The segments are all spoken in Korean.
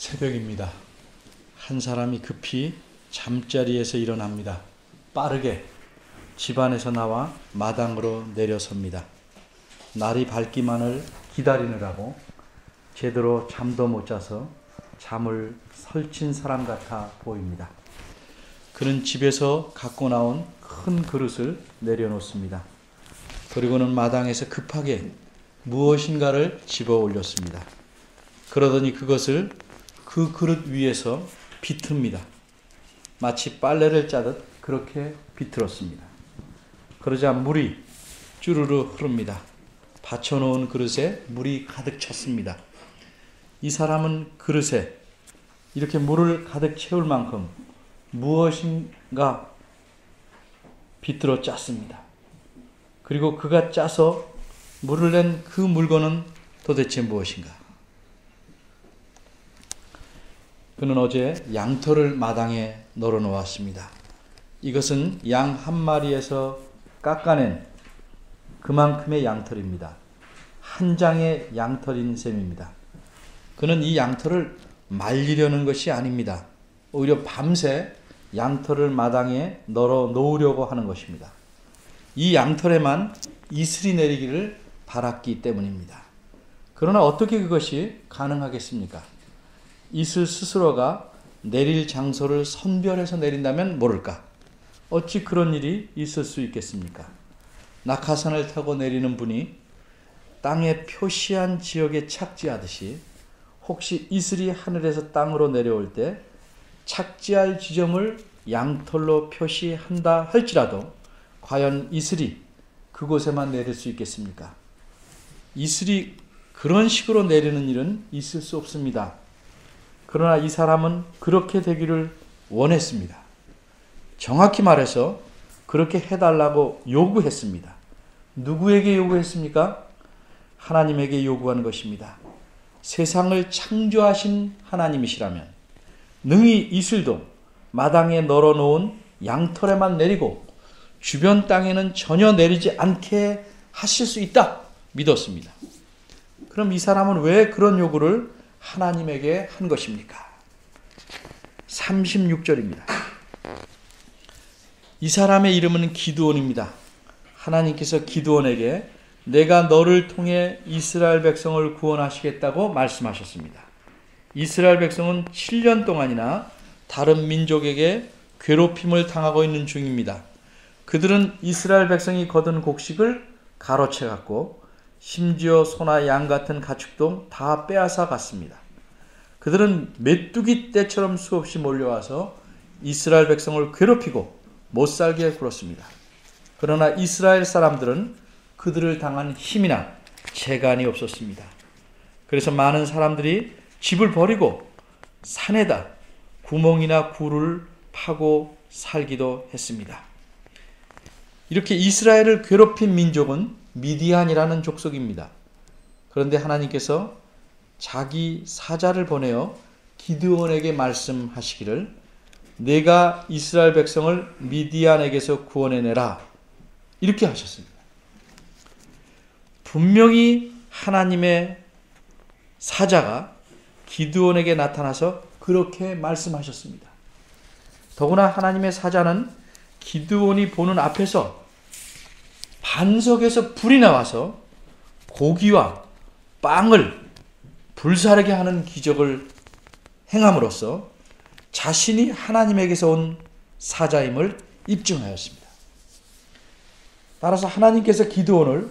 새벽입니다. 한 사람이 급히 잠자리에서 일어납니다. 빠르게 집안에서 나와 마당으로 내려섭니다. 날이 밝기만을 기다리느라고 제대로 잠도 못 자서 잠을 설친 사람 같아 보입니다. 그는 집에서 갖고 나온 큰 그릇을 내려놓습니다. 그리고는 마당에서 급하게 무엇인가를 집어 올렸습니다. 그러더니 그것을 그 그릇 위에서 비틉니다. 마치 빨래를 짜듯 그렇게 비틀었습니다. 그러자 물이 쭈르르 흐릅니다. 받쳐놓은 그릇에 물이 가득 찼습니다. 이 사람은 그릇에 이렇게 물을 가득 채울 만큼 무엇인가 비틀어 짰습니다. 그리고 그가 짜서 물을 낸 그 물건은 도대체 무엇인가? 그는 어제 양털을 마당에 널어 놓았습니다. 이것은 양 한 마리에서 깎아낸 그만큼의 양털입니다. 한 장의 양털인 셈입니다. 그는 이 양털을 말리려는 것이 아닙니다. 오히려 밤새 양털을 마당에 널어 놓으려고 하는 것입니다. 이 양털에만 이슬이 내리기를 바랐기 때문입니다. 그러나 어떻게 그것이 가능하겠습니까? 이슬 스스로가 내릴 장소를 선별해서 내린다면 모를까? 어찌 그런 일이 있을 수 있겠습니까? 낙하산을 타고 내리는 분이 땅에 표시한 지역에 착지하듯이 혹시 이슬이 하늘에서 땅으로 내려올 때 착지할 지점을 양털로 표시한다 할지라도 과연 이슬이 그곳에만 내릴 수 있겠습니까? 이슬이 그런 식으로 내리는 일은 있을 수 없습니다. 그러나 이 사람은 그렇게 되기를 원했습니다. 정확히 말해서 그렇게 해달라고 요구했습니다. 누구에게 요구했습니까? 하나님에게 요구하는 것입니다. 세상을 창조하신 하나님이시라면 능히 이슬도 마당에 널어놓은 양털에만 내리고 주변 땅에는 전혀 내리지 않게 하실 수 있다 믿었습니다. 그럼 이 사람은 왜 그런 요구를 하나님에게 한 것입니까? 36절입니다. 이 사람의 이름은 기드온입니다. 하나님께서 기드온에게 내가 너를 통해 이스라엘 백성을 구원하시겠다고 말씀하셨습니다. 이스라엘 백성은 7년 동안이나 다른 민족에게 괴롭힘을 당하고 있는 중입니다. 그들은 이스라엘 백성이 거둔 곡식을 가로채 갔고 심지어 소나 양 같은 가축도 다 빼앗아 갔습니다. 그들은 메뚜기 떼처럼 수없이 몰려와서 이스라엘 백성을 괴롭히고 못살게 굴었습니다. 그러나 이스라엘 사람들은 그들을 당한 힘이나 재간이 없었습니다. 그래서 많은 사람들이 집을 버리고 산에다 구멍이나 굴을 파고 살기도 했습니다. 이렇게 이스라엘을 괴롭힌 민족은 미디안이라는 족속입니다. 그런데 하나님께서 자기 사자를 보내어 기드온에게 말씀하시기를 내가 이스라엘 백성을 미디안에게서 구원해내라 이렇게 하셨습니다. 분명히 하나님의 사자가 기드온에게 나타나서 그렇게 말씀하셨습니다. 더구나 하나님의 사자는 기드온이 보는 앞에서 반석에서 불이 나와서 고기와 빵을 불사르게 하는 기적을 행함으로써 자신이 하나님에게서 온 사자임을 입증하였습니다. 따라서 하나님께서 기드온을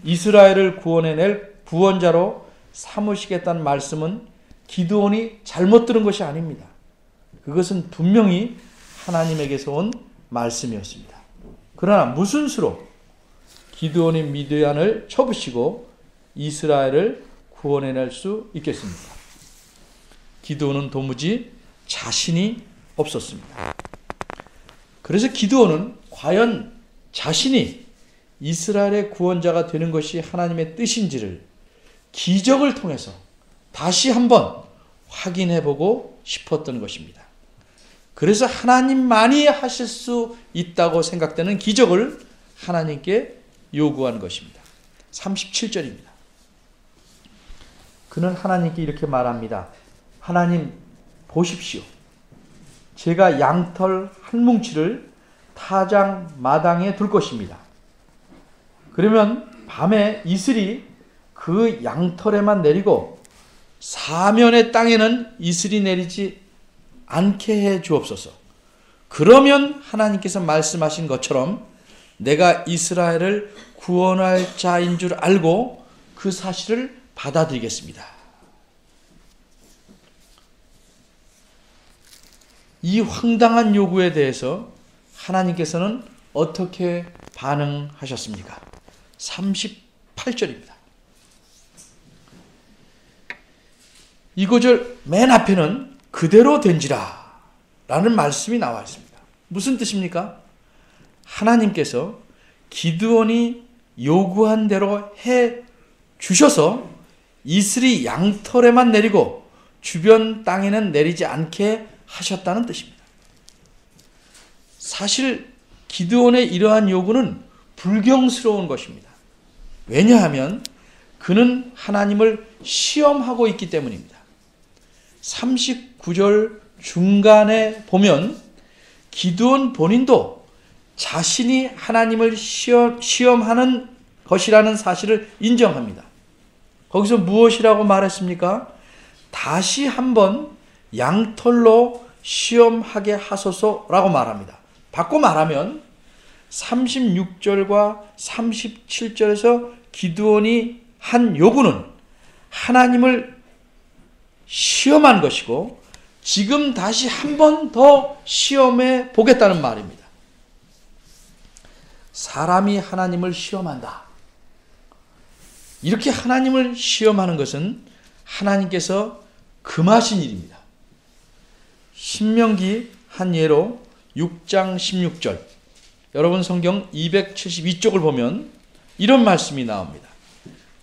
이스라엘을 구원해낼 구원자로 삼으시겠다는 말씀은 기드온이 잘못 들은 것이 아닙니다. 그것은 분명히 하나님에게서 온 말씀이었습니다. 그러나 무슨 수로 기드온이 미디안을 쳐부시고 이스라엘을 구원해낼 수 있겠습니까? 기드온은 도무지 자신이 없었습니다. 그래서 기드온은 과연 자신이 이스라엘의 구원자가 되는 것이 하나님의 뜻인지를 기적을 통해서 다시 한번 확인해보고 싶었던 것입니다. 그래서 하나님만이 하실 수 있다고 생각되는 기적을 하나님께 요구한 것입니다. 37절입니다. 그는 하나님께 이렇게 말합니다. 하나님 보십시오. 제가 양털 한 뭉치를 타작 마당에 둘 것입니다. 그러면 밤에 이슬이 그 양털에만 내리고 사면의 땅에는 이슬이 내리지 않게 해 주옵소서. 그러면 하나님께서 말씀하신 것처럼 내가 이스라엘을 구원할 자인 줄 알고 그 사실을 받아들이겠습니다. 이 황당한 요구에 대해서 하나님께서는 어떻게 반응하셨습니까? 38절입니다. 이 구절 맨 앞에는 그대로 된지라 라는 말씀이 나와 있습니다. 무슨 뜻입니까? 하나님께서 기드온이 요구한 대로 해 주셔서 이슬이 양털에만 내리고 주변 땅에는 내리지 않게 하셨다는 뜻입니다. 사실 기드온의 이러한 요구는 불경스러운 것입니다. 왜냐하면 그는 하나님을 시험하고 있기 때문입니다. 39절 중간에 보면 기드온 본인도 자신이 하나님을 시험하는 것이라는 사실을 인정합니다. 거기서 무엇이라고 말했습니까? 다시 한번 양털로 시험하게 하소서라고 말합니다. 바꿔 말하면 36절과 37절에서 기드온이 한 요구는 하나님을 시험한 것이고 지금 다시 한 번 더 시험해 보겠다는 말입니다. 사람이 하나님을 시험한다. 이렇게 하나님을 시험하는 것은 하나님께서 금하신 일입니다. 신명기 한 예로 6장 16절, 여러분 성경 272쪽을 보면 이런 말씀이 나옵니다.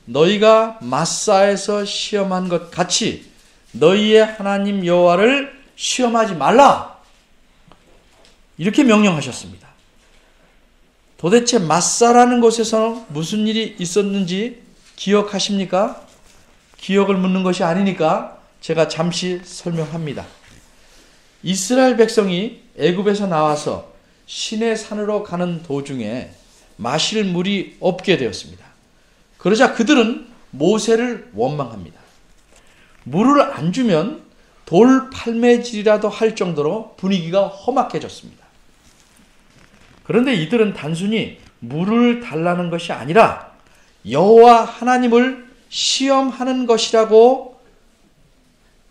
너희가 마사에서 시험한 것 같이 너희의 하나님 여호와를 시험하지 말라. 이렇게 명령하셨습니다. 도대체 마사라는 곳에서 무슨 일이 있었는지 기억하십니까? 기억을 묻는 것이 아니니까 제가 잠시 설명합니다. 이스라엘 백성이 애굽에서 나와서 시내 산으로 가는 도중에 마실 물이 없게 되었습니다. 그러자 그들은 모세를 원망합니다. 물을 안 주면 돌 팔매질이라도 할 정도로 분위기가 험악해졌습니다. 그런데 이들은 단순히 물을 달라는 것이 아니라 여호와 하나님을 시험하는 것이라고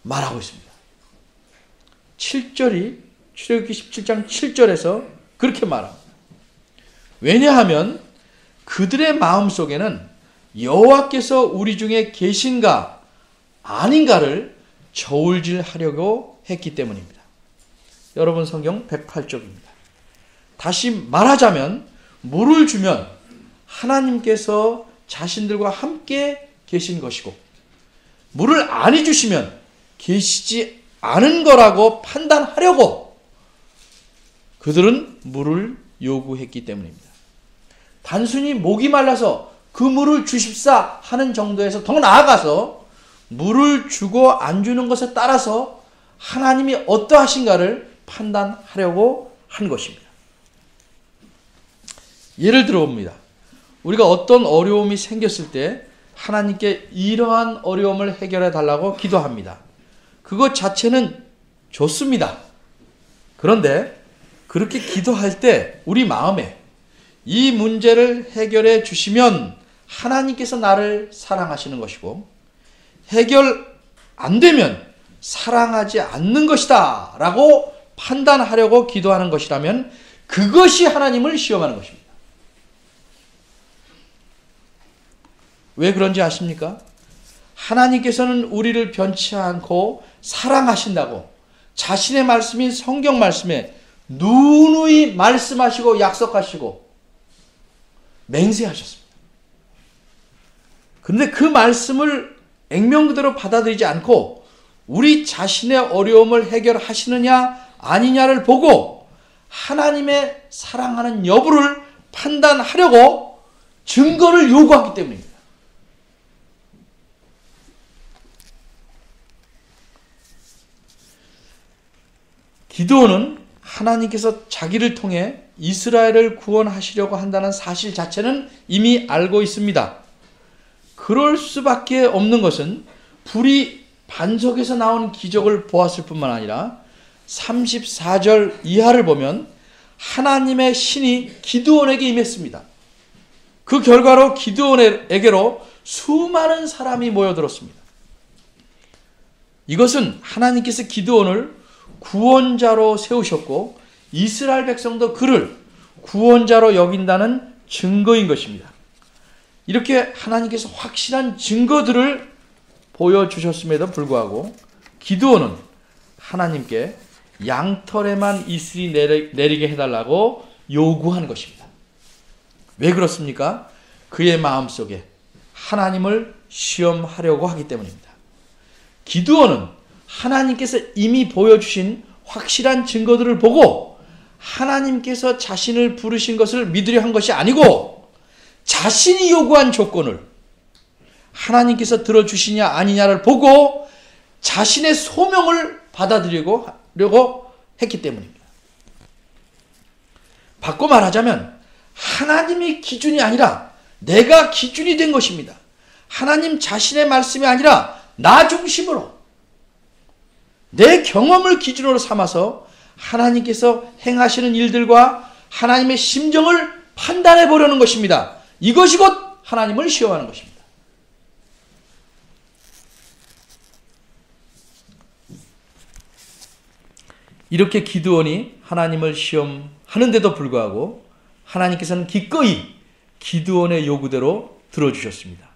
말하고 있습니다. 7절이 출애굽기 17장 7절에서 그렇게 말합니다. 왜냐하면 그들의 마음속에는 여호와께서 우리 중에 계신가 아닌가를 저울질하려고 했기 때문입니다. 여러분 성경 108쪽입니다. 다시 말하자면 물을 주면 하나님께서 자신들과 함께 계신 것이고 물을 안 해주시면 계시지 않은 거라고 판단하려고 그들은 물을 요구했기 때문입니다. 단순히 목이 말라서 그 물을 주십사 하는 정도에서 더 나아가서 물을 주고 안 주는 것에 따라서 하나님이 어떠하신가를 판단하려고 한 것입니다. 예를 들어 봅니다. 우리가 어떤 어려움이 생겼을 때 하나님께 이러한 어려움을 해결해 달라고 기도합니다. 그것 자체는 좋습니다. 그런데 그렇게 기도할 때 우리 마음에 이 문제를 해결해 주시면 하나님께서 나를 사랑하시는 것이고 해결 안 되면 사랑하지 않는 것이다 라고 판단하려고 기도하는 것이라면 그것이 하나님을 시험하는 것입니다. 왜 그런지 아십니까? 하나님께서는 우리를 변치 않고 사랑하신다고 자신의 말씀인 성경 말씀에 누누이 말씀하시고 약속하시고 맹세하셨습니다. 그런데 그 말씀을 액면 그대로 받아들이지 않고 우리 자신의 어려움을 해결하시느냐 아니냐를 보고 하나님의 사랑하는 여부를 판단하려고 증거를 요구하기 때문입니다. 기드온은 하나님께서 자기를 통해 이스라엘을 구원하시려고 한다는 사실 자체는 이미 알고 있습니다. 그럴 수밖에 없는 것은 불이 반석에서 나온 기적을 보았을 뿐만 아니라 34절 이하를 보면 하나님의 신이 기드온에게 임했습니다. 그 결과로 기드온에게로 수많은 사람이 모여들었습니다. 이것은 하나님께서 기드온을 구원자로 세우셨고 이스라엘 백성도 그를 구원자로 여긴다는 증거인 것입니다. 이렇게 하나님께서 확실한 증거들을 보여주셨음에도 불구하고 기드온은 하나님께 양털에만 이슬이 내리게 해달라고 요구한 것입니다. 왜 그렇습니까? 그의 마음속에 하나님을 시험하려고 하기 때문입니다. 기드온은 하나님께서 이미 보여주신 확실한 증거들을 보고 하나님께서 자신을 부르신 것을 믿으려 한 것이 아니고 자신이 요구한 조건을 하나님께서 들어주시냐 아니냐를 보고 자신의 소명을 받아들이려고 했기 때문입니다. 바꿔 말하자면 하나님이 기준이 아니라 내가 기준이 된 것입니다. 하나님 자신의 말씀이 아니라 나 중심으로 내 경험을 기준으로 삼아서 하나님께서 행하시는 일들과 하나님의 심정을 판단해 보려는 것입니다. 이것이 곧 하나님을 시험하는 것입니다. 이렇게 기드온이 하나님을 시험하는데도 불구하고 하나님께서는 기꺼이 기드온의 요구대로 들어주셨습니다.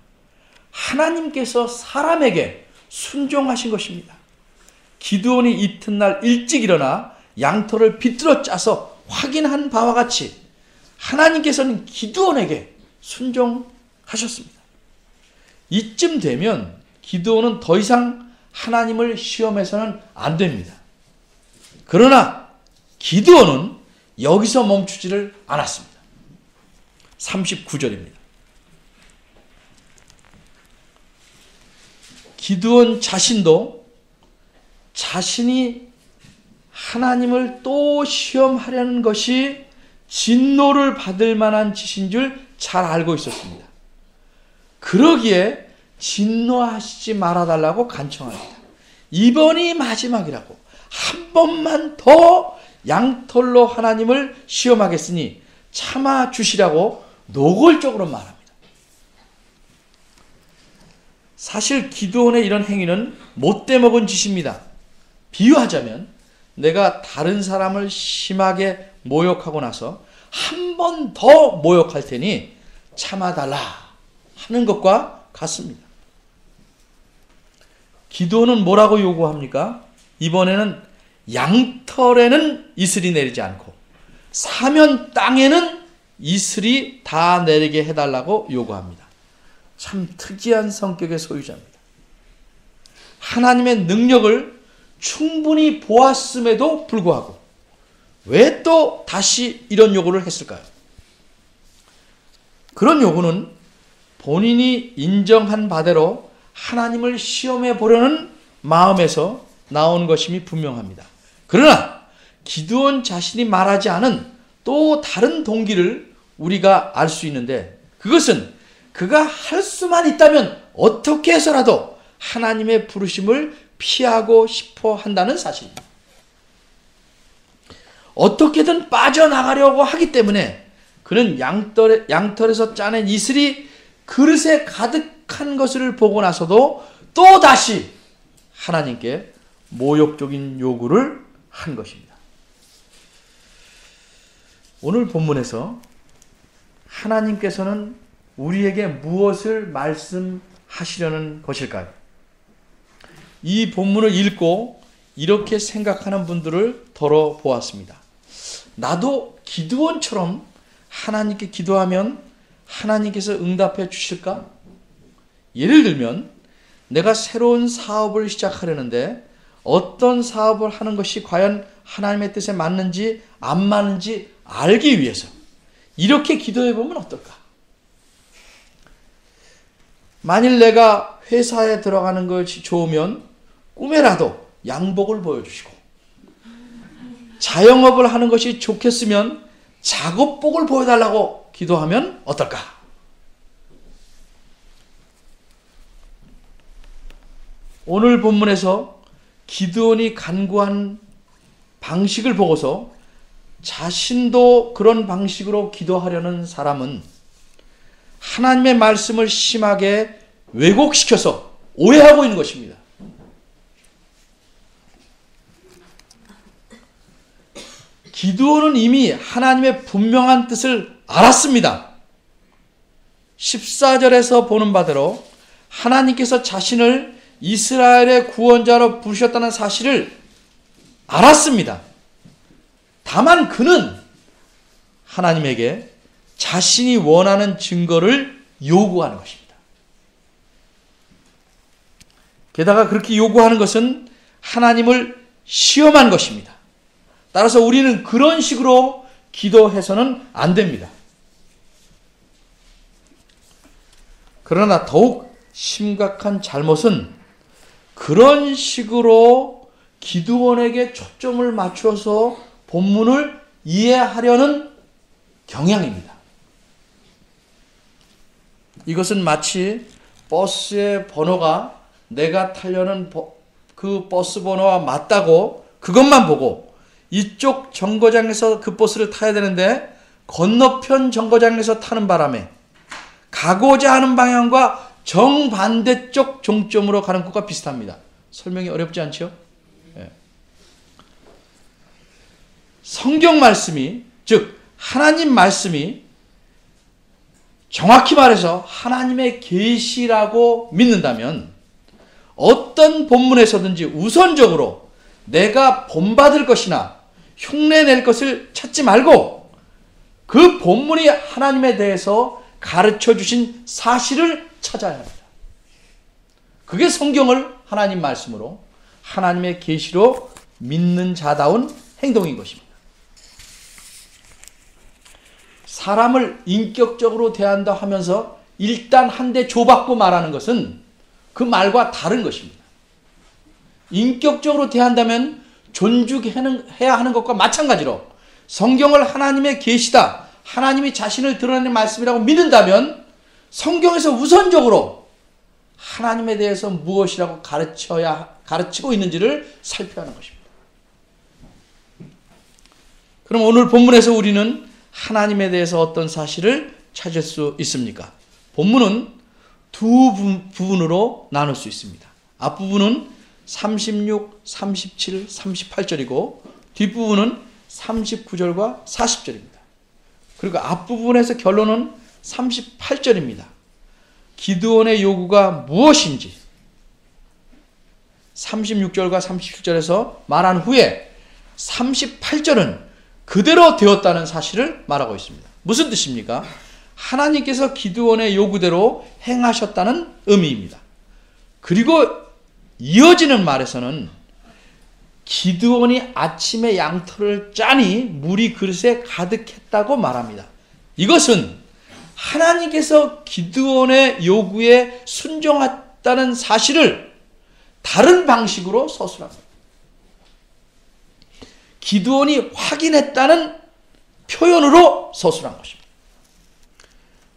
하나님께서 사람에게 순종하신 것입니다. 기드온이 이튿날 일찍 일어나 양털을 비틀어 짜서 확인한 바와 같이 하나님께서는 기드온에게 순종하셨습니다. 이쯤 되면 기드온은 더 이상 하나님을 시험해서는 안 됩니다. 그러나 기드온은 여기서 멈추지를 않았습니다. 39절입니다. 기드온 자신도 자신이 하나님을 또 시험하려는 것이 진노를 받을 만한 짓인 줄 잘 알고 있었습니다. 그러기에 진노하시지 말아달라고 간청합니다. 이번이 마지막이라고 한 번만 더 양털로 하나님을 시험하겠으니 참아 주시라고 노골적으로 말합니다. 사실 기드온의 이런 행위는 못돼 먹은 짓입니다. 비유하자면 내가 다른 사람을 심하게 모욕하고 나서 한 번 더 모욕할 테니 참아달라 하는 것과 같습니다. 기드온은 뭐라고 요구합니까? 이번에는 양털에는 이슬이 내리지 않고 사면 땅에는 이슬이 다 내리게 해달라고 요구합니다. 참 특이한 성격의 소유자입니다. 하나님의 능력을 충분히 보았음에도 불구하고 왜 또 다시 이런 요구를 했을까요? 그런 요구는 본인이 인정한 바대로 하나님을 시험해 보려는 마음에서 나온 것임이 분명합니다. 그러나 기드온 자신이 말하지 않은 또 다른 동기를 우리가 알 수 있는데 그것은 그가 할 수만 있다면 어떻게 해서라도 하나님의 부르심을 피하고 싶어 한다는 사실입니다. 어떻게든 빠져나가려고 하기 때문에 그는 양털에서 짜낸 이슬이 그릇에 가득한 것을 보고 나서도 또다시 하나님께 모욕적인 요구를 한 것입니다. 오늘 본문에서 하나님께서는 우리에게 무엇을 말씀하시려는 것일까요? 이 본문을 읽고 이렇게 생각하는 분들을 덜어보았습니다. 나도 기드온처럼 하나님께 기도하면 하나님께서 응답해 주실까? 예를 들면 내가 새로운 사업을 시작하려는데 어떤 사업을 하는 것이 과연 하나님의 뜻에 맞는지 안 맞는지 알기 위해서 이렇게 기도해 보면 어떨까? 만일 내가 회사에 들어가는 것이 좋으면 꿈에라도 양복을 보여주시고 자영업을 하는 것이 좋겠으면 작업복을 보여달라고 기도하면 어떨까? 오늘 본문에서 기드온이 간구한 방식을 보고서 자신도 그런 방식으로 기도하려는 사람은 하나님의 말씀을 심하게 왜곡시켜서 오해하고 있는 것입니다. 기드온은 이미 하나님의 분명한 뜻을 알았습니다. 14절에서 보는 바대로 하나님께서 자신을 이스라엘의 구원자로 부르셨다는 사실을 알았습니다. 다만 그는 하나님에게 자신이 원하는 증거를 요구하는 것입니다. 게다가 그렇게 요구하는 것은 하나님을 시험한 것입니다. 따라서 우리는 그런 식으로 기도해서는 안 됩니다. 그러나 더욱 심각한 잘못은 그런 식으로 기드온에게 초점을 맞춰서 본문을 이해하려는 경향입니다. 이것은 마치 버스의 번호가 내가 타려는 그 버스 번호와 맞다고 그것만 보고 이쪽 정거장에서 그 버스를 타야 되는데 건너편 정거장에서 타는 바람에 가고자 하는 방향과 정반대쪽 종점으로 가는 것과 비슷합니다. 설명이 어렵지 않죠? 예. 성경 말씀이, 즉 하나님 말씀이 정확히 말해서 하나님의 계시라고 믿는다면 어떤 본문에서든지 우선적으로 내가 본받을 것이나 흉내낼 것을 찾지 말고 그 본문이 하나님에 대해서 가르쳐 주신 사실을 찾아야 합니다. 그게 성경을 하나님 말씀으로 하나님의 계시로 믿는 자다운 행동인 것입니다. 사람을 인격적으로 대한다 하면서 일단 한 대 줘받고 말하는 것은 그 말과 다른 것입니다. 인격적으로 대한다면 존중해야 하는 것과 마찬가지로 성경을 하나님의 계시다, 하나님이 자신을 드러내는 말씀이라고 믿는다면 성경에서 우선적으로 하나님에 대해서 무엇이라고 가르치고 있는지를 살펴야 하는 것입니다. 그럼 오늘 본문에서 우리는 하나님에 대해서 어떤 사실을 찾을 수 있습니까? 본문은 두 부분으로 나눌 수 있습니다. 앞부분은 36, 37, 38절이고 뒷부분은 39절과 40절입니다. 그리고 앞부분에서 결론은 38절입니다. 기드온의 요구가 무엇인지 36절과 37절에서 말한 후에 38절은 그대로 되었다는 사실을 말하고 있습니다. 무슨 뜻입니까? 하나님께서 기드온의 요구대로 행하셨다는 의미입니다. 그리고 이어지는 말에서는 기드온이 아침에 양털을 짜니 물이 그릇에 가득했다고 말합니다. 이것은 하나님께서 기드온의 요구에 순종했다는 사실을 다른 방식으로 서술합니다. 기드온이 확인했다는 표현으로 서술한 것입니다.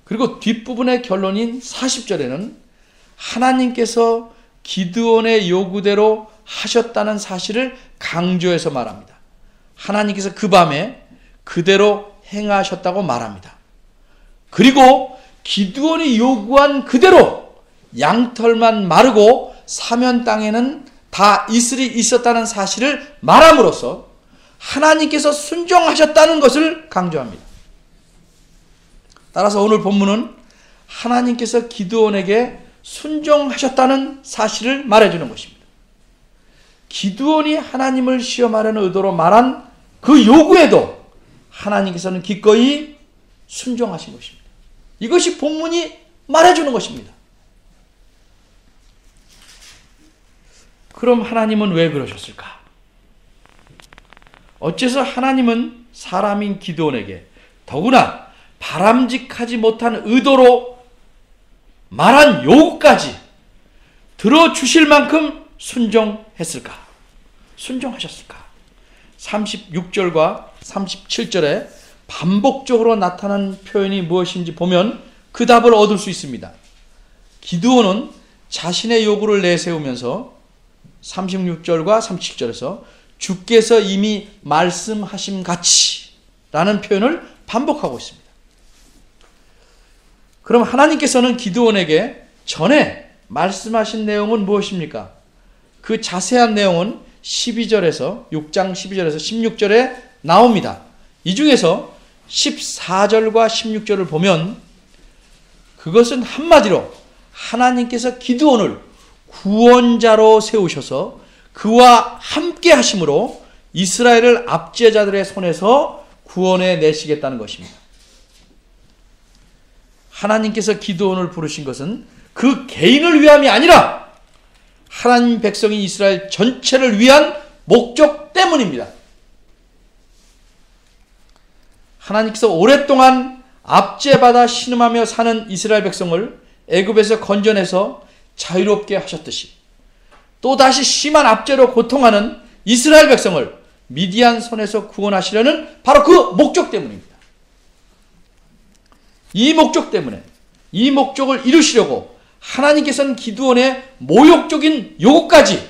그리고 뒷부분의 결론인 40절에는 하나님께서 기드온의 요구대로 하셨다는 사실을 강조해서 말합니다. 하나님께서 그 밤에 그대로 행하셨다고 말합니다. 그리고 기드온이 요구한 그대로 양털만 마르고 사면 땅에는 다 이슬이 있었다는 사실을 말함으로써 하나님께서 순종하셨다는 것을 강조합니다. 따라서 오늘 본문은 하나님께서 기드온에게 순종하셨다는 사실을 말해주는 것입니다. 기드온이 하나님을 시험하려는 의도로 말한 그 요구에도 하나님께서는 기꺼이 순종하신 것입니다. 이것이 본문이 말해주는 것입니다. 그럼 하나님은 왜 그러셨을까? 어째서 하나님은 사람인 기드온에게 더구나 바람직하지 못한 의도로 말한 요구까지 들어주실 만큼 순종했을까? 순종하셨을까? 36절과 37절에 반복적으로 나타난 표현이 무엇인지 보면 그 답을 얻을 수 있습니다. 기드온은 자신의 요구를 내세우면서 36절과 37절에서 주께서 이미 말씀하심 같이 라는 표현을 반복하고 있습니다. 그럼 하나님께서는 기드온에게 전에 말씀하신 내용은 무엇입니까? 그 자세한 내용은 12절에서 6장 12절에서 16절에 나옵니다. 이 중에서 14절과 16절을 보면 그것은 한마디로 하나님께서 기드온을 구원자로 세우셔서 그와 함께 하심으로 이스라엘을 압제자들의 손에서 구원해 내시겠다는 것입니다. 하나님께서 기드온을 부르신 것은 그 개인을 위함이 아니라 하나님 백성인 이스라엘 전체를 위한 목적 때문입니다. 하나님께서 오랫동안 압제받아 신음하며 사는 이스라엘 백성을 애굽에서 건져내서 자유롭게 하셨듯이 또다시 심한 압제로 고통하는 이스라엘 백성을 미디안 손에서 구원하시려는 바로 그 목적 때문입니다. 이 목적 때문에 이 목적을 이루시려고 하나님께서는 기드온의 모욕적인 요구까지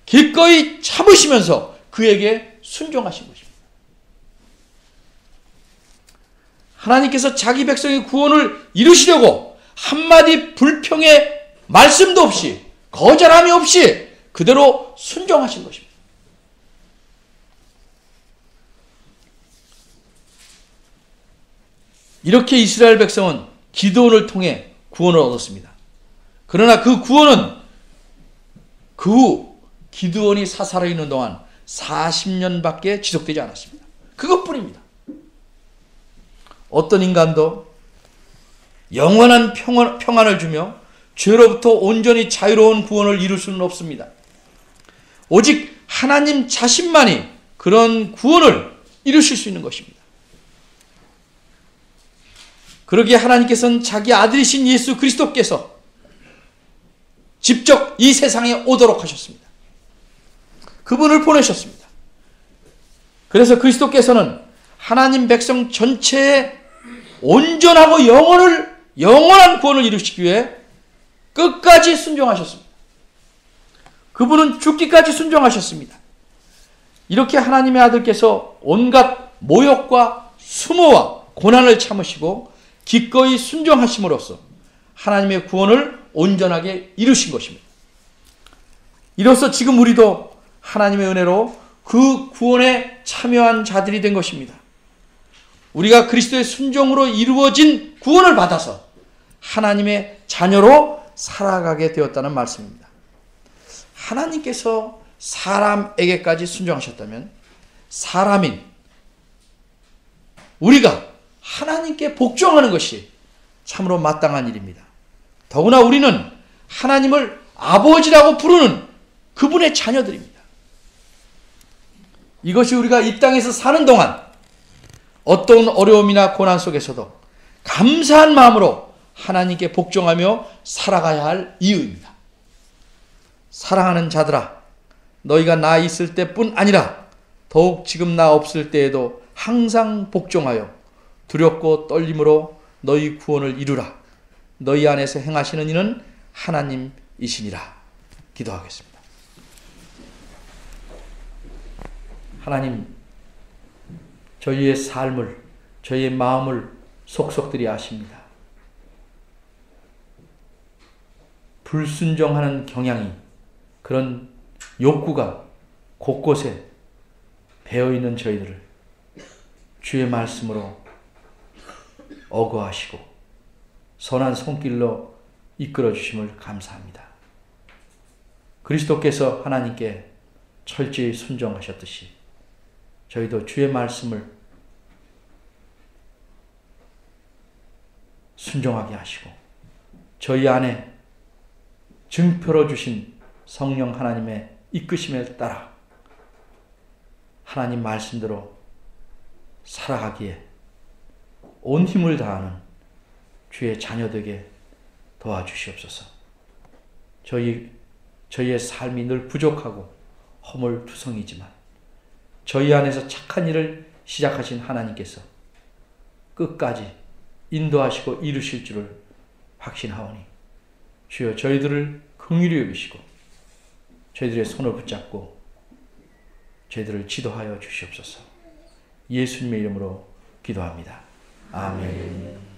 기꺼이 참으시면서 그에게 순종하신 것입니다. 하나님께서 자기 백성의 구원을 이루시려고 한마디 불평의 말씀도 없이 거절함이 없이 그대로 순종하신 것입니다. 이렇게 이스라엘 백성은 기드온을 통해 구원을 얻었습니다. 그러나 그 구원은 그 후 기드온이 사살해 있는 동안 40년밖에 지속되지 않았습니다. 그것뿐입니다. 어떤 인간도 영원한 평안을 주며 죄로부터 온전히 자유로운 구원을 이룰 수는 없습니다. 오직 하나님 자신만이 그런 구원을 이루실 수 있는 것입니다. 그러기에 하나님께서는 자기 아들이신 예수 그리스도께서 직접 이 세상에 오도록 하셨습니다. 그분을 보내셨습니다. 그래서 그리스도께서는 하나님 백성 전체의 온전하고 영원한 구원을 이루시기 위해 끝까지 순종하셨습니다. 그분은 죽기까지 순종하셨습니다. 이렇게 하나님의 아들께서 온갖 모욕과 수모와 고난을 참으시고 기꺼이 순종하심으로써 하나님의 구원을 온전하게 이루신 것입니다. 이로써 지금 우리도 하나님의 은혜로 그 구원에 참여한 자들이 된 것입니다. 우리가 그리스도의 순종으로 이루어진 구원을 받아서 하나님의 자녀로 살아가게 되었다는 말씀입니다. 하나님께서 사람에게까지 순종하셨다면 사람인 우리가 하나님께 복종하는 것이 참으로 마땅한 일입니다. 더구나 우리는 하나님을 아버지라고 부르는 그분의 자녀들입니다. 이것이 우리가 이 땅에서 사는 동안 어떤 어려움이나 고난 속에서도 감사한 마음으로 하나님께 복종하며 살아가야 할 이유입니다. 사랑하는 자들아, 너희가 나 있을 때뿐 아니라 더욱 지금 나 없을 때에도 항상 복종하여 두렵고 떨림으로 너희 구원을 이루라. 너희 안에서 행하시는 이는 하나님이시니라. 기도하겠습니다. 하나님, 저희의 삶을, 저희의 마음을 속속들이 아십니다. 불순종하는 경향이, 그런 욕구가 곳곳에 배어있는 저희들을 주의 말씀으로 어거하시고 선한 손길로 이끌어 주심을 감사합니다. 그리스도께서 하나님께 철저히 순종하셨듯이 저희도 주의 말씀을 순종하게 하시고 저희 안에 증표로 주신 성령 하나님의 이끄심에 따라 하나님 말씀대로 살아가기에 온 힘을 다하는 주의 자녀되게 도와주시옵소서. 저희의 삶이 늘 부족하고 허물투성이지만 저희 안에서 착한 일을 시작하신 하나님께서 끝까지 인도하시고 이루실 줄을 확신하오니 주여 저희들을 긍휼히 여기시고 저희들의 손을 붙잡고 저희들을 지도하여 주시옵소서. 예수님의 이름으로 기도합니다. 아멘.